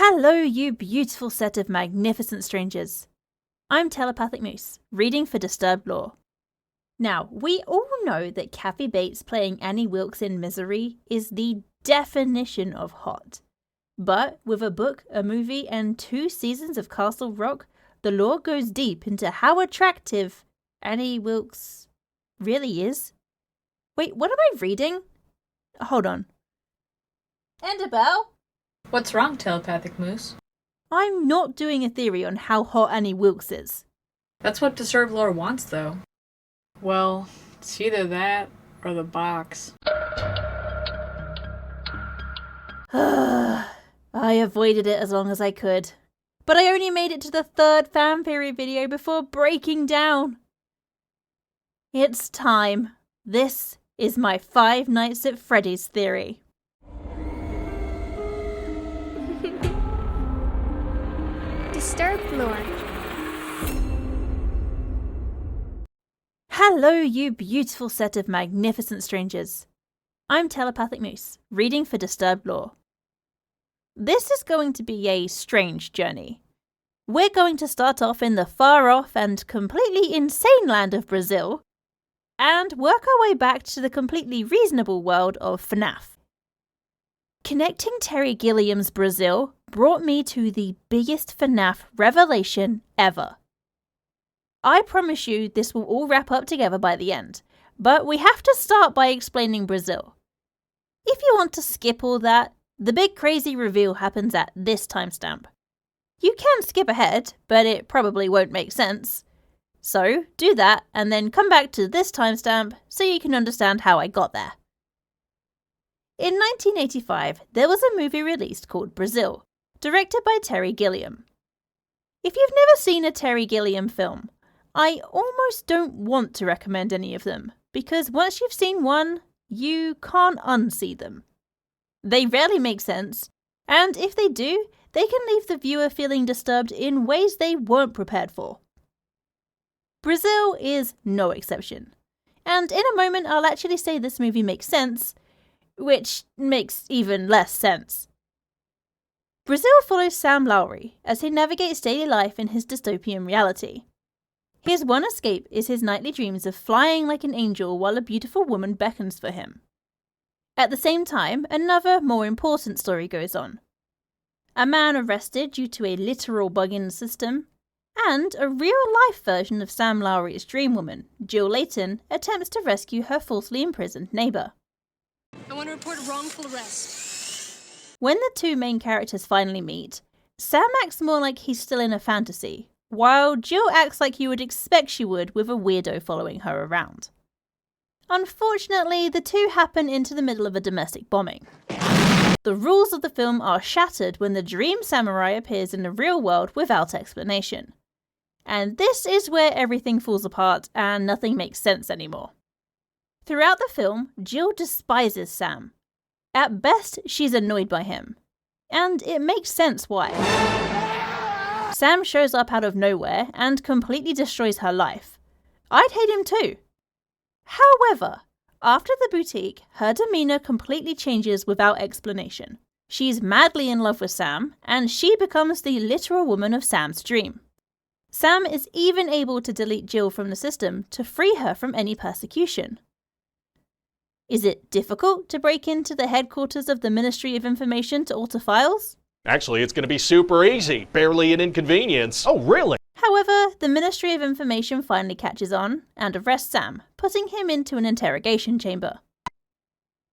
Hello, you beautiful set of magnificent strangers. I'm Telepathic Moose, reading for Disturbed Lore. Now, we all know that Kathy Bates playing Annie Wilkes in Misery is the definition of hot. But with a book, a movie, and 2 seasons of Castle Rock, the lore goes deep into how attractive Annie Wilkes really is. Wait, what am I reading? Hold on. Annabelle? What's wrong, Telepathic Moose? I'm not doing a theory on how hot Annie Wilkes is. That's what Disturbed Lore wants, though. Well, it's either that or the box. I avoided it as long as I could. But I only made it to the 3rd fan theory video before breaking down. It's time. This is my 5 Nights at Freddy's theory. Disturbed Lore. Hello, you beautiful set of magnificent strangers. I'm Telepathic Moose, reading for Disturbed Lore. This is going to be a strange journey. We're going to start off in the far-off and completely insane land of Brazil, and work our way back to the completely reasonable world of Fnaf. Connecting Terry Gilliam's Brazil brought me to the biggest Fnaf revelation ever. I promise you this will all wrap up together by the end, but we have to start by explaining Brazil. If you want to skip all that, the big crazy reveal happens at this timestamp. You can skip ahead, but it probably won't make sense. So do that and then come back to this timestamp so you can understand how I got there. In 1985, there was a movie released called Brazil, directed by Terry Gilliam. If you've never seen a Terry Gilliam film, I almost don't want to recommend any of them, because once you've seen one, you can't unsee them. They rarely make sense, and if they do, they can leave the viewer feeling disturbed in ways they weren't prepared for. Brazil is no exception, and in a moment I'll actually say this movie makes sense, which makes even less sense. Brazil follows Sam Lowry as he navigates daily life in his dystopian reality. His one escape is his nightly dreams of flying like an angel while a beautiful woman beckons for him. At the same time, another, more important story goes on. A man arrested due to a literal bug in the system, and a real-life version of Sam Lowry's dream woman, Jill Layton, attempts to rescue her falsely imprisoned neighbour. I want to report a wrongful arrest. When the 2 main characters finally meet, Sam acts more like he's still in a fantasy, while Jill acts like you would expect she would with a weirdo following her around. Unfortunately, the 2 happen into the middle of a domestic bombing. The rules of the film are shattered when the dream samurai appears in the real world without explanation. And this is where everything falls apart and nothing makes sense anymore. Throughout the film, Jill despises Sam. At best, she's annoyed by him. And it makes sense why. Sam shows up out of nowhere and completely destroys her life. I'd hate him too. However, after the boutique, her demeanour completely changes without explanation. She's madly in love with Sam, and she becomes the literal woman of Sam's dream. Sam is even able to delete Jill from the system to free her from any persecution. Is it difficult to break into the headquarters of the Ministry of Information to alter files? Actually, it's going to be super easy. Barely an inconvenience. Oh, really? However, the Ministry of Information finally catches on and arrests Sam, putting him into an interrogation chamber.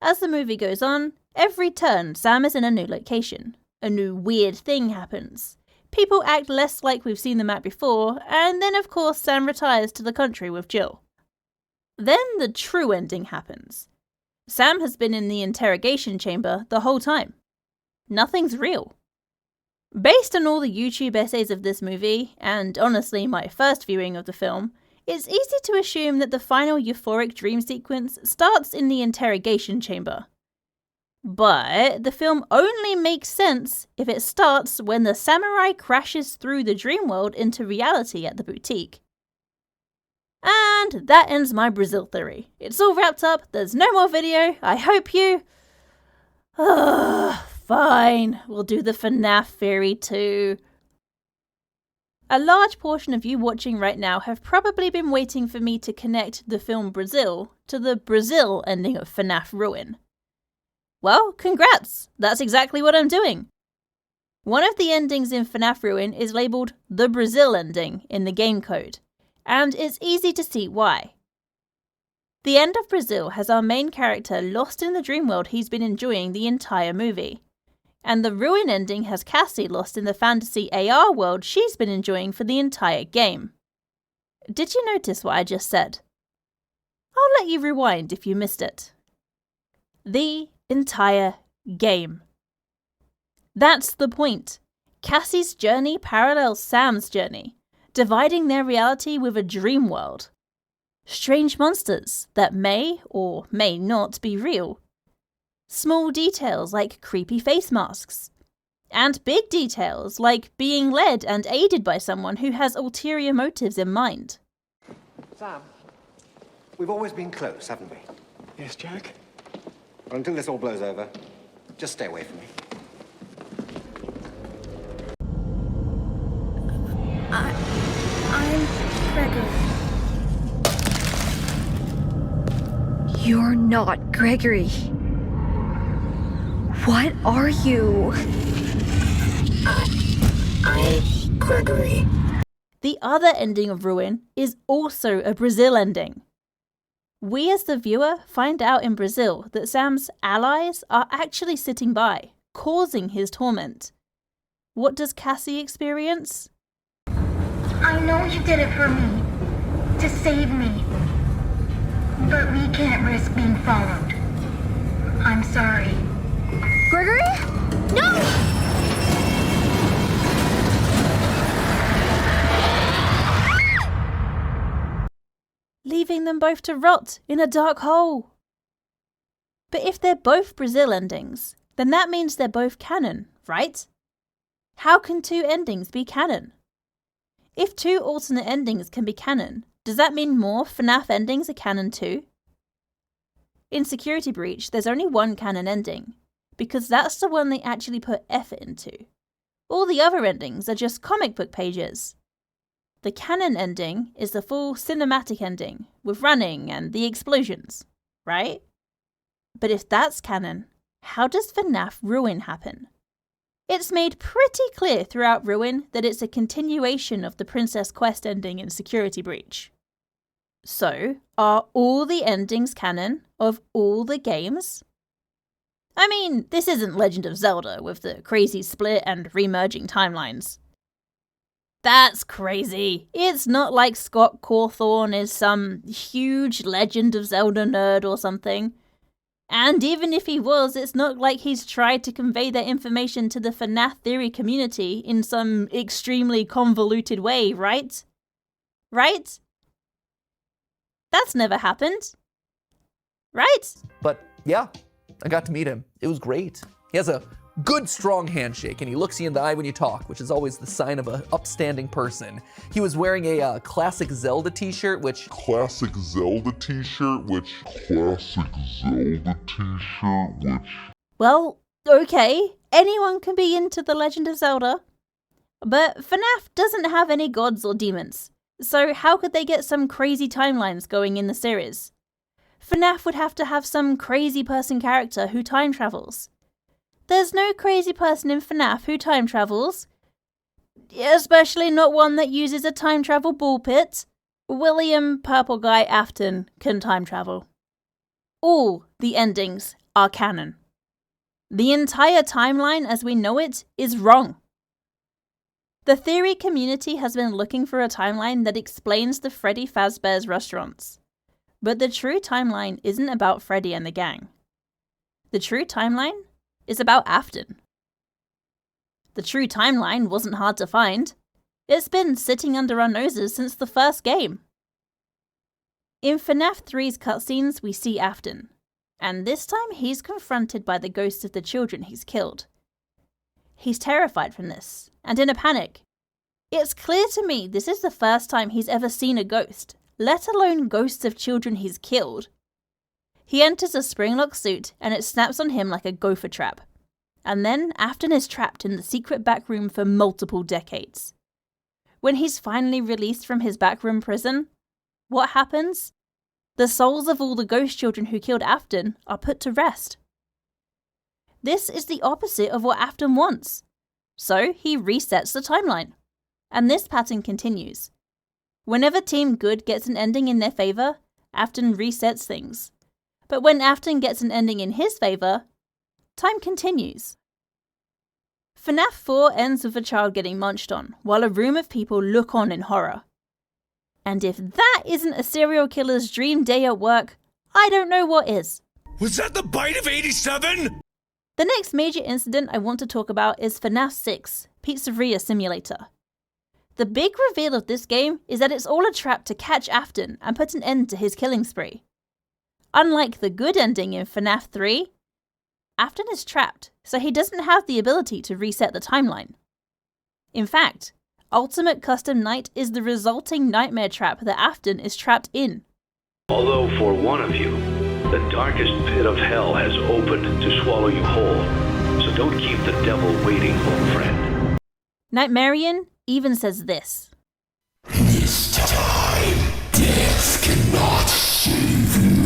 As the movie goes on, every turn Sam is in a new location. A new weird thing happens. People act less like we've seen them at before, and then of course Sam retires to the country with Jill. Then the true ending happens. Sam has been in the interrogation chamber the whole time. Nothing's real. Based on all the YouTube essays of this movie, and honestly my first viewing of the film, it's easy to assume that the final euphoric dream sequence starts in the interrogation chamber. But the film only makes sense if it starts when the samurai crashes through the dream world into reality at the boutique. And that ends my Brazil theory. It's all wrapped up, there's no more video, I hope you... Fine, we'll do the Fnaf theory too. A large portion of you watching right now have probably been waiting for me to connect the film Brazil to the Brazil ending of Fnaf Ruin. Well, congrats! That's exactly what I'm doing. One of the endings in Fnaf Ruin is labelled the Brazil ending in the game code, and it's easy to see why. The end of Brazil has our main character lost in the dream world he's been enjoying the entire movie, and the Ruin ending has Cassie lost in the fantasy AR world she's been enjoying for the entire game. Did you notice what I just said? I'll let you rewind if you missed it. The entire game. That's the point. Cassie's journey parallels Sam's journey, dividing their reality with a dream world. Strange monsters that may or may not be real. Small details like creepy face masks. And big details like being led and aided by someone who has ulterior motives in mind. Sam, we've always been close, haven't we? Yes, Jack? Well, until this all blows over, just stay away from me. I'm Gregory. You're not Gregory. What are you? I'm Gregory. The other ending of Ruin is also a Brazil ending. We as the viewer find out in Brazil that Sam's allies are actually sitting by, causing his torment. What does Cassie experience? I know you did it for me, to save me. But we can't risk being followed. I'm sorry. Gregory? No! Leaving them both to rot in a dark hole. But if they're both Brazil endings, then that means they're both canon, right? How can two endings be canon? If two alternate endings can be canon, does that mean more Fnaf endings are canon too? In Security Breach, there's only one canon ending, because that's the one they actually put effort into. All the other endings are just comic book pages. The canon ending is the full cinematic ending, with running and the explosions, right? But if that's canon, how does Fnaf Ruin happen? It's made pretty clear throughout Ruin that it's a continuation of the Princess Quest ending in Security Breach. So, are all the endings canon of all the games? I mean, this isn't Legend of Zelda with the crazy split and remerging timelines. That's crazy. It's not like Scott Cawthon is some huge Legend of Zelda nerd or something. And even if he was, it's not like he's tried to convey that information to the Fnaf theory community in some extremely convoluted way, right? Right? That's never happened. Right? But yeah, I got to meet him. It was great. He has a good, strong handshake, and he looks you in the eye when you talk, which is always the sign of an upstanding person. He was wearing a classic Zelda t-shirt, which... Well, okay, anyone can be into The Legend of Zelda. But Fnaf doesn't have any gods or demons, so how could they get some crazy timelines going in the series? Fnaf would have to have some crazy person character who time travels. There's no crazy person in Fnaf who time travels. Especially not one that uses a time travel ball pit. William Purple Guy Afton can time travel. All the endings are canon. The entire timeline as we know it is wrong. The theory community has been looking for a timeline that explains the Freddy Fazbear's restaurants. But the true timeline isn't about Freddy and the gang. The true timeline is about Afton. The true timeline wasn't hard to find. It's been sitting under our noses since the first game. In FNAF 3's cutscenes, we see Afton, and this time he's confronted by the ghosts of the children he's killed. He's terrified from this, and in a panic. It's clear to me this is the first time he's ever seen a ghost, let alone ghosts of children he's killed. He enters a springlock suit and it snaps on him like a gopher trap. And then Afton is trapped in the secret backroom for multiple decades. When he's finally released from his backroom prison, what happens? The souls of all the ghost children who killed Afton are put to rest. This is the opposite of what Afton wants. So he resets the timeline. And this pattern continues. Whenever Team Good gets an ending in their favour, Afton resets things. But when Afton gets an ending in his favour, time continues. Fnaf 4 ends with a child getting munched on, while a room of people look on in horror. And if that isn't a serial killer's dream day at work, I don't know what is. Was that the bite of 87? The next major incident I want to talk about is Fnaf 6, Pizzeria Simulator. The big reveal of this game is that it's all a trap to catch Afton and put an end to his killing spree. Unlike the good ending in Fnaf 3, Afton is trapped, so he doesn't have the ability to reset the timeline. In fact, Ultimate Custom Night is the resulting nightmare trap that Afton is trapped in. Although for one of you, the darkest pit of hell has opened to swallow you whole, so don't keep the devil waiting, old friend. Nightmarian even says this. This time, death cannot save you.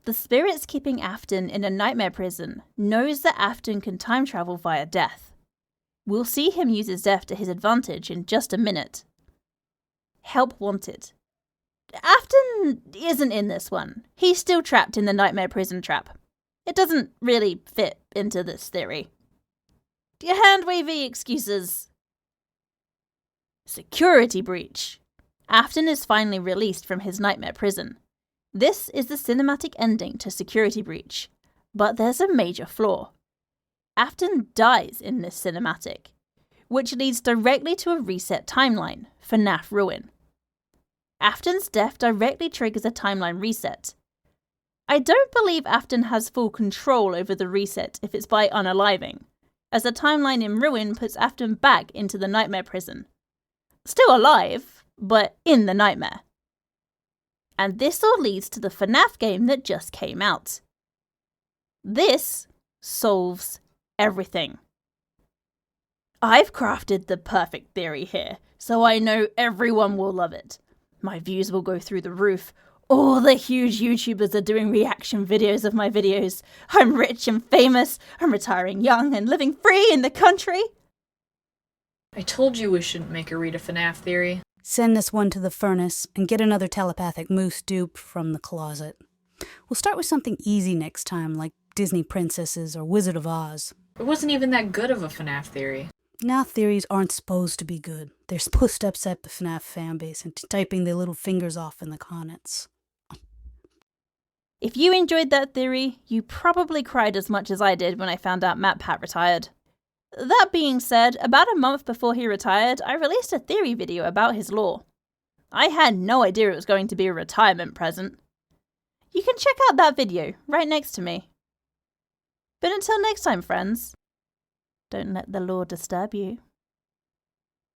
The spirits keeping Afton in a nightmare prison knows that Afton can time travel via death. We'll see him use his death to his advantage in just a minute. Help wanted. Afton isn't in this one. He's still trapped in the nightmare prison trap. It doesn't really fit into this theory. Hand-wavy excuses. Security breach. Afton is finally released from his nightmare prison. This is the cinematic ending to Security Breach, but there's a major flaw. Afton dies in this cinematic, which leads directly to a reset timeline, Fnaf Ruin. Afton's death directly triggers a timeline reset. I don't believe Afton has full control over the reset if it's by unaliving, as the timeline in Ruin puts Afton back into the nightmare prison. Still alive, but in the nightmare. And this all leads to the Fnaf game that just came out. This solves everything. I've crafted the perfect theory here, so I know everyone will love it. My views will go through the roof. All the huge YouTubers are doing reaction videos of my videos. I'm rich and famous. I'm retiring young and living free in the country. I told you we shouldn't make her read a FNAF theory. Send this one to the furnace and get another telepathic moose dupe from the closet. We'll start with something easy next time, like Disney princesses or Wizard of Oz. It wasn't even that good of a FNAF theory. Now theories aren't supposed to be good. They're supposed to upset the FNAF fanbase and typing their little fingers off in the comments. If you enjoyed that theory, you probably cried as much as I did when I found out MatPat retired. That being said, about a month before he retired, I released a theory video about his lore. I had no idea it was going to be a retirement present. You can check out that video right next to me. But until next time, friends, don't let the lore disturb you.